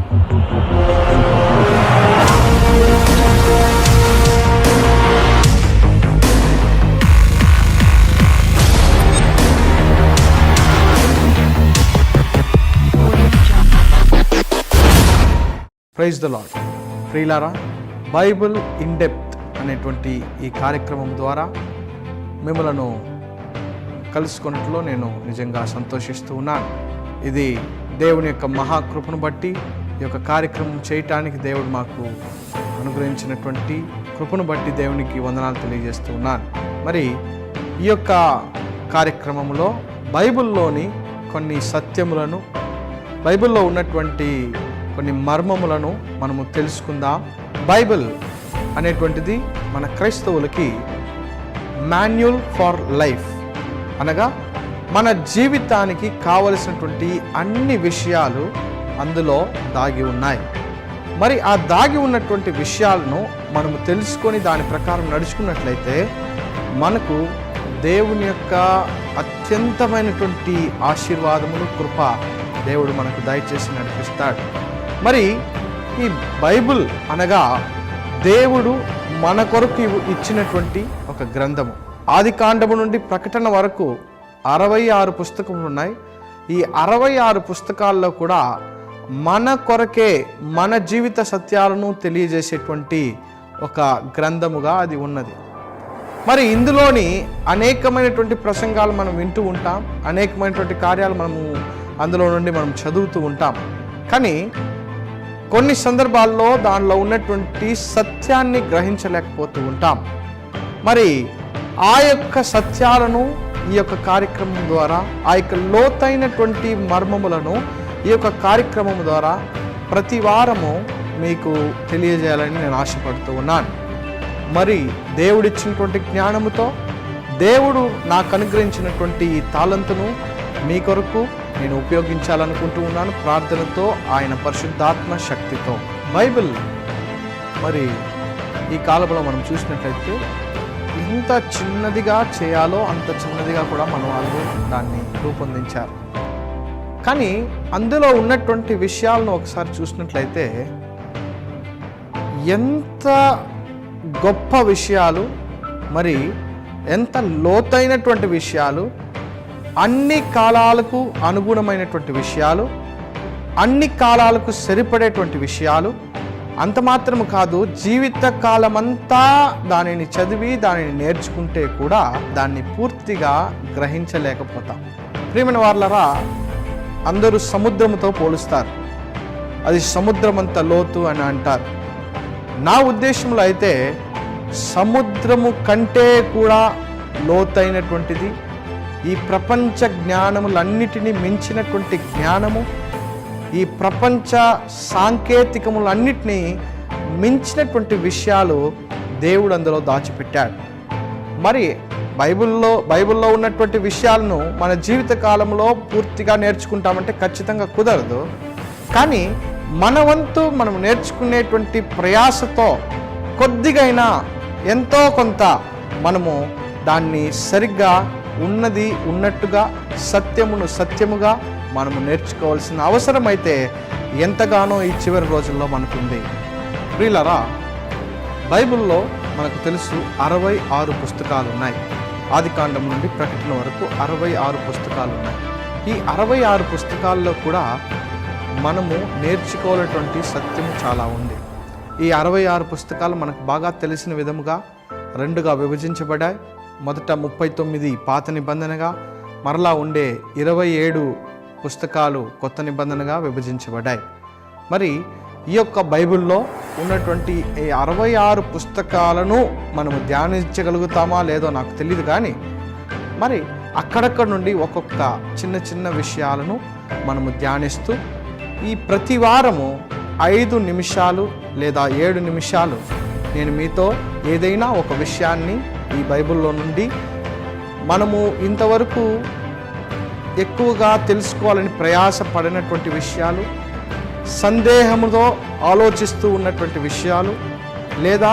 Praise the Lord. ప్రియులారా, Bible in depth అనేటువంటి ఈ కార్యక్రమం ద్వారా మిమ్మలను కలుసుకున్నట్లో నేను నిజంగా సంతోషిస్తూ ఉన్నాను. ఇది దేవుని యొక్క మహాకృపను బట్టి ఈ యొక్క కార్యక్రమం చేయటానికి దేవుడు మాకు అనుగ్రహించినటువంటి కృపను బట్టి దేవునికి వందనాలు తెలియజేస్తూ ఉన్నాను. మరి ఈ యొక్క కార్యక్రమంలో బైబిల్లోని కొన్ని సత్యములను, బైబిల్లో ఉన్నటువంటి కొన్ని మర్మములను మనము తెలుసుకుందాం. బైబిల్ అనేటువంటిది మన క్రైస్తవులకి మాన్యువల్ ఫర్ లైఫ్, అనగా మన జీవితానికి కావలసినటువంటి అన్ని విషయాలు అందులో దాగి ఉన్నాయి. మరి ఆ దాగి ఉన్నటువంటి విషయాలను మనము తెలుసుకొని దాని ప్రకారం నడుచుకున్నట్లయితే మనకు దేవుని యొక్క అత్యంతమైనటువంటి ఆశీర్వాదములు, కృప దేవుడు మనకు దయచేసి నడిపిస్తాడు. మరి ఈ బైబిల్ అనగా దేవుడు మన కొరకు ఇచ్చినటువంటి ఒక గ్రంథము. ఆది కాండము నుండి ప్రకటన వరకు 66 పుస్తకములు ఉన్నాయి. ఈ 66 పుస్తకాల్లో కూడా మన కొరకే మన జీవిత సత్యాలను తెలియజేసేటువంటి ఒక గ్రంథముగా అది ఉన్నది. మరి ఇందులోని అనేకమైనటువంటి ప్రసంగాలు మనం వింటూ ఉంటాం, అనేకమైనటువంటి కార్యాలు మనము అందులో నుండి మనం చదువుతూ ఉంటాం. కానీ కొన్ని సందర్భాల్లో దానిలో ఉన్నటువంటి సత్యాన్ని గ్రహించలేకపోతూ ఉంటాం. మరి ఆ యొక్క సత్యాలను ఈ యొక్క కార్యక్రమం ద్వారా, ఆ యొక్క లోతైనటువంటి మర్మములను ఈ యొక్క కార్యక్రమం ద్వారా ప్రతి వారము మీకు తెలియజేయాలని నేను ఆశపడుతూ ఉన్నాను. మరి దేవుడిచ్చినటువంటి జ్ఞానముతో, దేవుడు నాకు అనుగ్రహించినటువంటి ఈ తాళంతును మీ కొరకు నేను ఉపయోగించాలనుకుంటూ ఉన్నాను. ప్రార్థనతో, ఆయన పరిశుద్ధాత్మ శక్తితో. బైబిల్ మరి ఈ కాలంలో మనం చూసినట్లయితే ఎంత చిన్నదిగా చేయాలో అంత చిన్నదిగా కూడా మన వాళ్ళు దాన్ని రూపొందించారు. కానీ అందులో ఉన్నటువంటి విషయాలను ఒకసారి చూసినట్లయితే ఎంత గొప్ప విషయాలు, మరి ఎంత లోతైనటువంటి విషయాలు, అన్ని కాలాలకు అనుగుణమైనటువంటి విషయాలు, అన్ని కాలాలకు సరిపడేటువంటి విషయాలు. అంత మాత్రము కాదు, జీవిత కాలమంతా దానిని చదివి దానిని నేర్చుకుంటే కూడా దాన్ని పూర్తిగా గ్రహించలేకపోతాం. ప్రియమైన వారలారా, అందరూ సముద్రముతో పోలుస్తారు, అది సముద్రమంత లోతు అని అంటారు. నా ఉద్దేశంలో అయితే సముద్రము కంటే కూడా లోతైనటువంటిది, ఈ ప్రపంచ జ్ఞానములన్నిటినీ మించినటువంటి జ్ఞానము, ఈ ప్రపంచ సాంకేతికములన్నిటినీ మించినటువంటి విషయాలు దేవుడు అందులో దాచిపెట్టాడు. మరి బైబిల్లో ఉన్నటువంటి విషయాలను మన జీవిత కాలంలో పూర్తిగా నేర్చుకుంటామంటే ఖచ్చితంగా కుదరదు. కానీ మన వంతు మనం నేర్చుకునేటువంటి ప్రయాసతో కొద్దిగైనా ఎంతో కొంత మనము దాన్ని సరిగ్గా ఉన్నది ఉన్నట్టుగా, సత్యమును సత్యముగా మనము నేర్చుకోవాల్సిన అవసరం అయితే ఎంతగానో ఈ చివరి రోజుల్లో మనకుంది. ప్రియులారా, బైబిల్లో మనకు తెలుసు 66 పుస్తకాలు ఉన్నాయి. ఆది కాండం నుండి ప్రకటన వరకు 66 పుస్తకాలు ఉన్నాయి. ఈ 66 పుస్తకాల్లో కూడా మనము నేర్చుకోవాలటువంటి సత్యము చాలా ఉంది. ఈ 66 పుస్తకాలు మనకు బాగా తెలిసిన విధముగా 2గా విభజించబడ్డాయి. మొదట 39 పాత నిబంధనగా, మరలా ఉండే 27 పుస్తకాలు కొత్త నిబంధనగా విభజించబడ్డాయి. మరి ఈ యొక్క బైబిల్లో ఉన్నటువంటి ఈ 66 పుస్తకాలను మనము ధ్యానించగలుగుతామా లేదో నాకు తెలియదు. కానీ మరి అక్కడక్కడ నుండి ఒక్కొక్క చిన్న చిన్న విషయాలను మనము ధ్యానిస్తూ ఈ ప్రతి వారము 5 నిమిషాలు లేదా 7 నిమిషాలు నేను మీతో ఏదైనా ఒక విషయాన్ని ఈ బైబిల్లో నుండి మనము ఇంతవరకు ఎక్కువగా తెలుసుకోవాలని ప్రయాసపడినటువంటి విషయాలు, సందేహముతో ఆలోచిస్తూ ఉన్నటువంటి విషయాలు, లేదా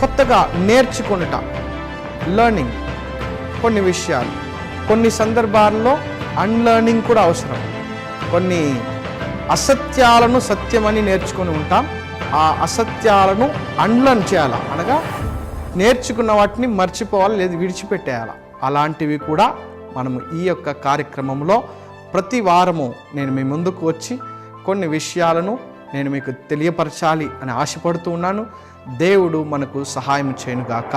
కొత్తగా నేర్చుకొనుట, లర్నింగ్ కొన్ని విషయాలు, కొన్ని సందర్భాల్లో అన్లర్నింగ్ కూడా అవసరం. కొన్ని అసత్యాలను సత్యమని నేర్చుకొని ఉంటాం. ఆ అసత్యాలను అన్లర్న్ చేయాలా, అనగా నేర్చుకున్న వాటిని మర్చిపోవాలి, లేదా విడిచిపెట్టేయాలి. అలాంటివి కూడా మనము ఈ యొక్క కార్యక్రమంలో ప్రతి వారము నేను మీ ముందుకు వచ్చి కొన్ని విషయాలను నేను మీకు తెలియపరచాలి అని ఆశపడుతూ ఉన్నాను. దేవుడు మనకు సహాయం చేయనుగాక.